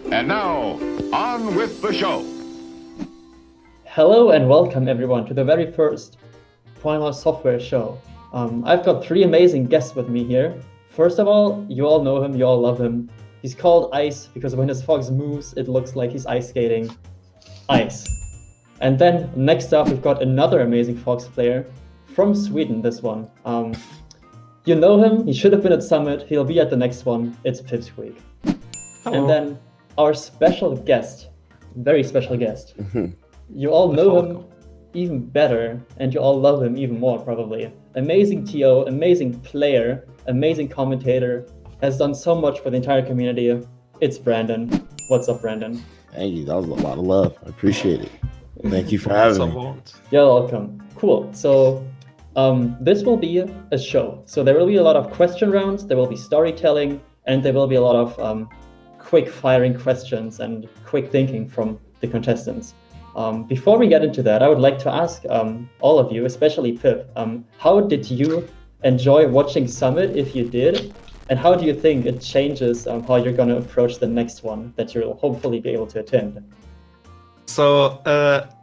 And now, on with the show. Hello and welcome everyone to the very first Poilon software show. I've got three amazing guests with me here. First of all, you all know him, you all love him. He's called Ice because when his fox moves, it looks like he's ice skating. Ice. And then next up, we've got another amazing fox player from Sweden, this one. You know him, he should have been at Summit, he'll be at the next one. It's Pipsqueak. Hello. And then our special guest, very special guest. You all know him even better, and you all love him even more, probably. Amazing TO, amazing player, amazing commentator, has done so much for the entire community. It's Brandon. What's up, Brandon? Thank you. That was a lot of love. I appreciate it. Thank you for having me. You're welcome. Cool. So this will be a show. So there will be a lot of question rounds, there will be storytelling, and there will be a lot of quick firing questions and quick thinking from the contestants. Before we get into that, I would like to ask all of you, especially Pip, how did you enjoy watching Summit, if you did? And how do you think it changes how you're going to approach the next one that you'll hopefully be able to attend? So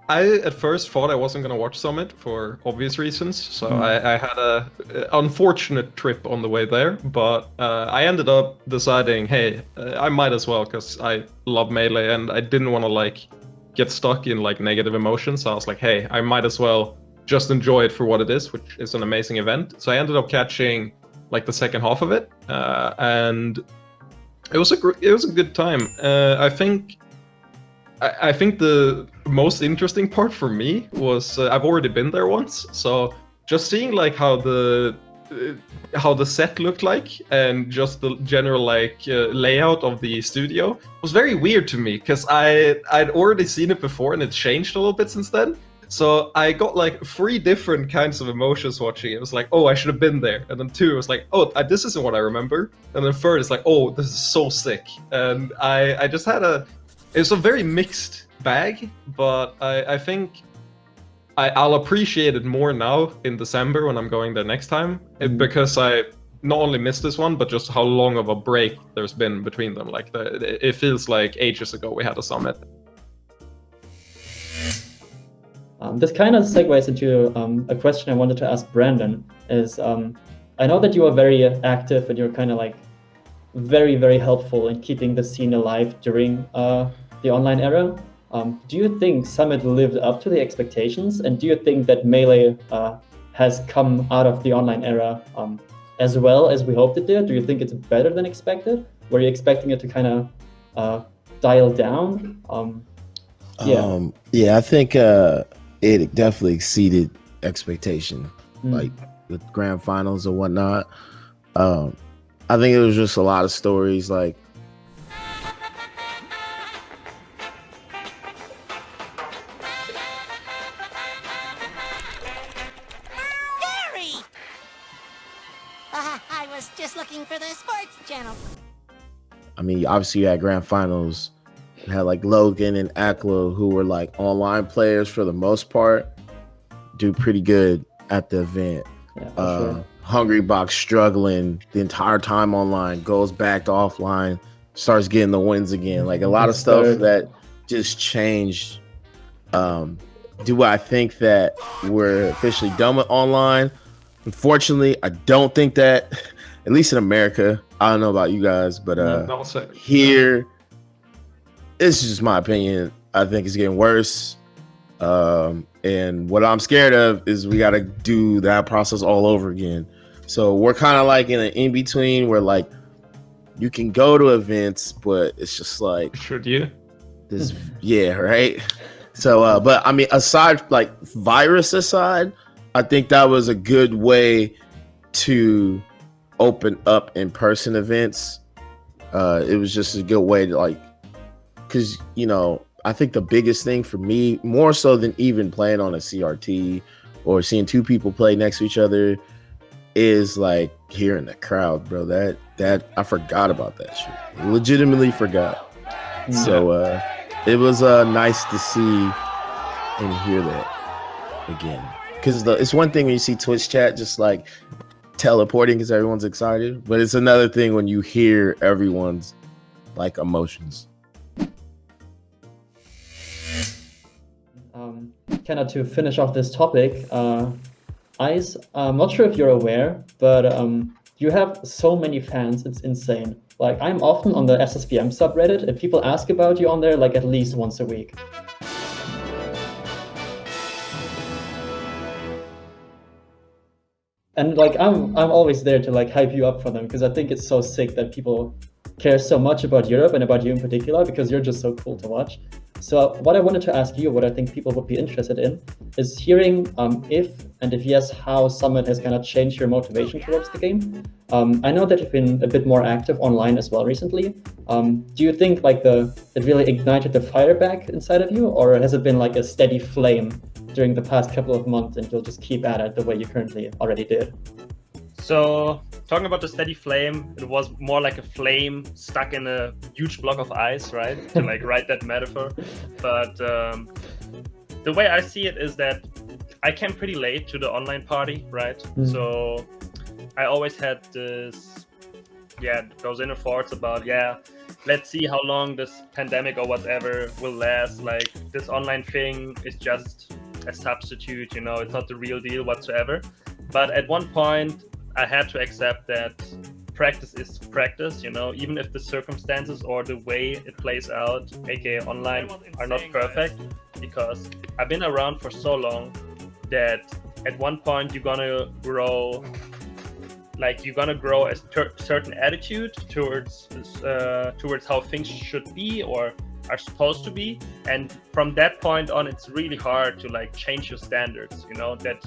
I at first thought I wasn't going to watch Summit for obvious reasons. So I had a unfortunate trip on the way there, but I ended up deciding, hey, I might as well because I love Melee and I didn't want to get stuck in negative emotions. So I was like, hey, I might as well just enjoy it for what it is, which is an amazing event. So I ended up catching the second half of it, and it was a good time. I think the most interesting part for me was I've already been there once, so just seeing how the set looked like and just the general layout of the studio was very weird to me because I'd already seen it before and it changed a little bit since then. So I got three different kinds of emotions watching it. It was like, oh, I should have been there. And then two, it was like, oh, this isn't what I remember. And then third, it's like, oh, this is so sick. And I just had it's a very mixed bag, but I think I'll appreciate it more now in December when I'm going there next time, because I not only missed this one, but just how long of a break there's been between them. It feels like ages ago we had a Summit. This kind of segues into a question I wanted to ask Brandon. Is I know that you are very active and you're kind of very, very helpful in keeping the scene alive during the online era. Do you think Summit lived up to the expectations? And do you think that Melee has come out of the online era as well as we hoped it did? Do you think it's better than expected? Were you expecting it to kind of dial down? Yeah, I think it definitely exceeded expectation, with grand finals and whatnot. I think it was just a lot of stories Gary! I was just looking for the sports channel. I mean, obviously you had grand finals. You had Logan and Akla, who were online players for the most part, do pretty good at the event. Yeah, sure. Hungry Box struggling the entire time online, goes back to offline, starts getting the wins again. A lot of stuff that just changed. Do I think that we're officially done with online? Unfortunately, I don't think that, at least in America. I don't know about you guys, but here, this is just my opinion. I think it's getting worse. And what I'm scared of is we got to do that process all over again. So we're kind of in an in-between where you can go to events, but it's just should you? This, yeah, right. So, but I mean, aside virus aside, I think that was a good way to open up in-person events. It was just a good way to because I think the biggest thing for me, more so than even playing on a CRT or seeing two people play next to each other, is hearing the crowd, bro. That I forgot about that shit. Legitimately forgot. So it was nice to see and hear that again. Because it's one thing when you see Twitch chat just teleporting because everyone's excited, but it's another thing when you hear everyone's emotions. kind of to finish off this topic, Ice, I'm not sure if you're aware, but you have so many fans, it's insane. Like, I'm often on the SSVM subreddit, and people ask about you on there like at least once a week. And like, I'm always there to like hype you up for them, because I think it's so sick that people care so much about Europe and about you in particular, because you're just so cool to watch. So what I wanted to ask you, what I think people would be interested in, is hearing if, and if yes, how Summit has kind of changed your motivation towards the game. I know that you've been a bit more active online as well recently. Do you think like it really ignited the fire back inside of you, or has it been like a steady flame during the past couple of months and you'll just keep at it the way you currently already did? So, talking about the steady flame, it was more like a flame stuck in a huge block of ice, right? To like write that metaphor. But the way I see it is that I came pretty late to the online party, right? Mm-hmm. So I always had this, those inner thoughts about, let's see how long this pandemic or whatever will last. Like, this online thing is just a substitute, you know, it's not the real deal whatsoever. But at one point, I had to accept that practice is practice, you know, even if the circumstances or the way it plays out, aka online, are not perfect, because I've been around for so long that at one point you're gonna grow a certain attitude towards how things should be or are supposed to be, and from that point on it's really hard to like change your standards, you know, that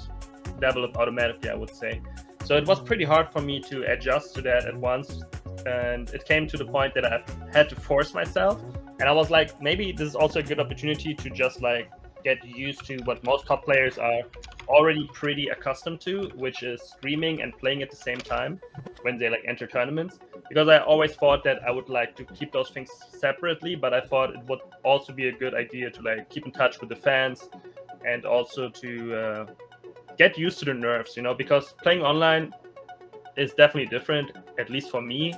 develop automatically, I would say. So it was pretty hard for me to adjust to that at once, and it came to the point that I had to force myself, and I was like, maybe this is also a good opportunity to just like get used to what most top players are already pretty accustomed to, which is streaming and playing at the same time when they like enter tournaments. Because I always thought that I would like to keep those things separately, but I thought it would also be a good idea to like keep in touch with the fans and also to get used to the nerves, you know, because playing online is definitely different, at least for me,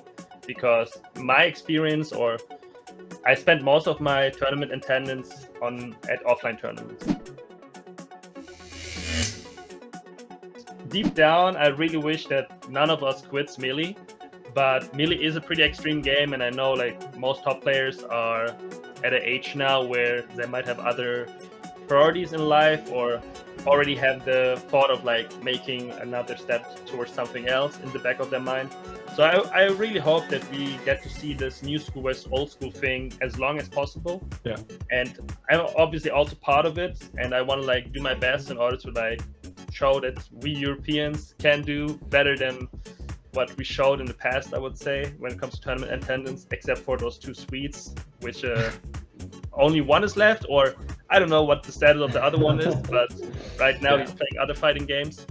because my experience, or I spent most of my tournament attendance at offline tournaments. Deep down, I really wish that none of us quits Melee, but Melee is a pretty extreme game, and I know like most top players are at an age now where they might have other priorities in life, or already have the thought of like making another step towards something else in the back of their mind. So I really hope that we get to see this new school versus old school thing as long as possible. Yeah. And I'm obviously also part of it, and I want to like do my best in order to like show that we Europeans can do better than what we showed in the past, I would say, when it comes to tournament attendance, except for those two Swedes, which only one is left, or I don't know what the status of the other one is, but right now he's playing other fighting games.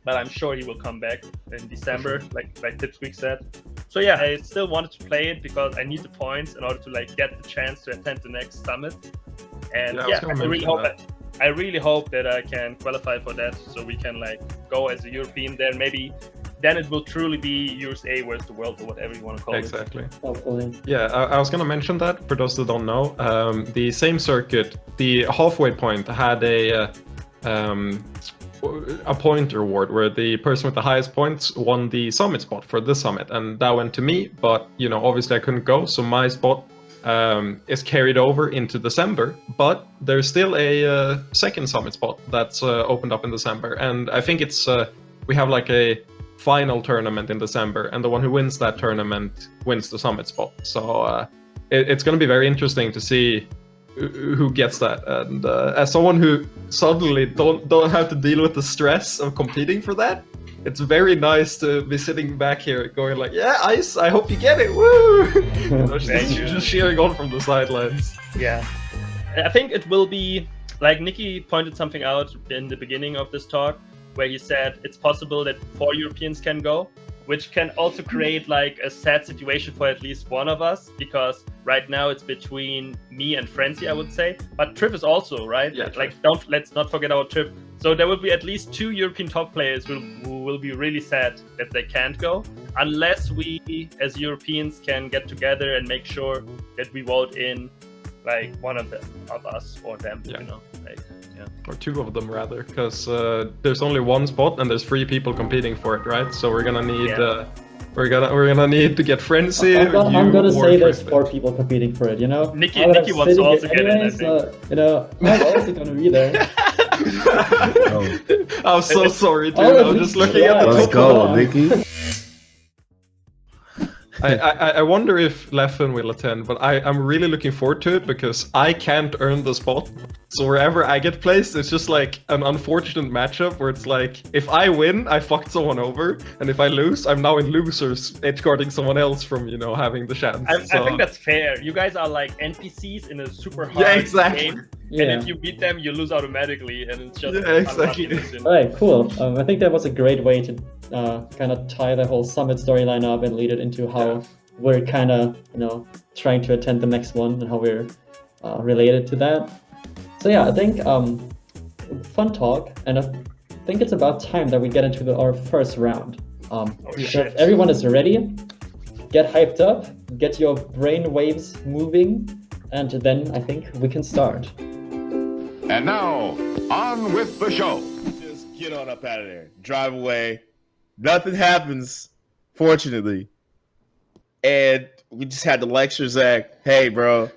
But I'm sure he will come back in December, like Pipsqueak said. So yeah, I still wanted to play it because I need the points in order to like get the chance to attend the next summit. And I really hope that I can qualify for that, so we can like go as a European there. Maybe then it will truly be USA versus the world, or whatever you want to call it. Exactly. Yeah, I was going to mention that for those that don't know. The same circuit, the halfway point, had a point award where the person with the highest points won the summit spot for this summit, and that went to me. But you know, obviously I couldn't go, so my spot is carried over into December. But there's still a second summit spot that's opened up in December, and I think it's we have like a final tournament in December, and the one who wins that tournament wins the summit spot. So it's going to be very interesting to see who gets that. And as someone who suddenly don't have to deal with the stress of competing for that, it's very nice to be sitting back here going like, yeah, Ice, I hope you get it, woo! You know, just cheering on from the sidelines. Yeah, I think it will be, like Nicki pointed something out in the beginning of this talk, where he said it's possible that 4 Europeans can go, which can also create like a sad situation for at least one of us, because right now it's between me and Frenzy, I would say, but Trip is also, right? Yeah, like let's not forget our Trip. So there will be at least 2 European top players who will be really sad that they can't go, unless we as Europeans can get together and make sure that we vote in like one of us or them, Yeah. you know, like yeah. Or two of them rather, because there's only one spot and there's 3 people competing for it, right? So we're gonna need Yeah. we're gonna need to get Frenzy. I'm gonna you, say or there's Tristan. 4 people competing for it, you know? Nikki Now that I'm wants to sitting also here get in, I anyways, think. you know, I'm also gonna be there. I'm so sorry, dude. Oh, I'm just looking at the yeah. Let's top. go, Nicki. I wonder if Leffen will attend, but I'm really looking forward to it because I can't earn the spot. So wherever I get placed, it's just like an unfortunate matchup where it's like, if I win, I fucked someone over, and if I lose, I'm now in losers, edgeguarding someone else from, you know, having the chance. I think that's fair. You guys are like NPCs in a super hard Yeah, exactly. game, Yeah. and if you beat them, you lose automatically, and it's just Yeah, exactly. unlucky. Alright, cool. I think that was a great way to kind of tie the whole Summit storyline up and lead it into how we're kind of, you know, trying to attend the next one and how we're related to that. So yeah, I think fun talk, and I think it's about time that we get into our first round. So shit. if everyone is ready, get hyped up, get your brain waves moving, and then I think we can start. And now, on with the show. Just get on up out of there. Drive away. Nothing happens, fortunately. And we just had to lecture Zach, hey, bro,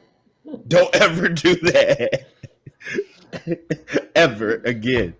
don't ever do that. Ever again.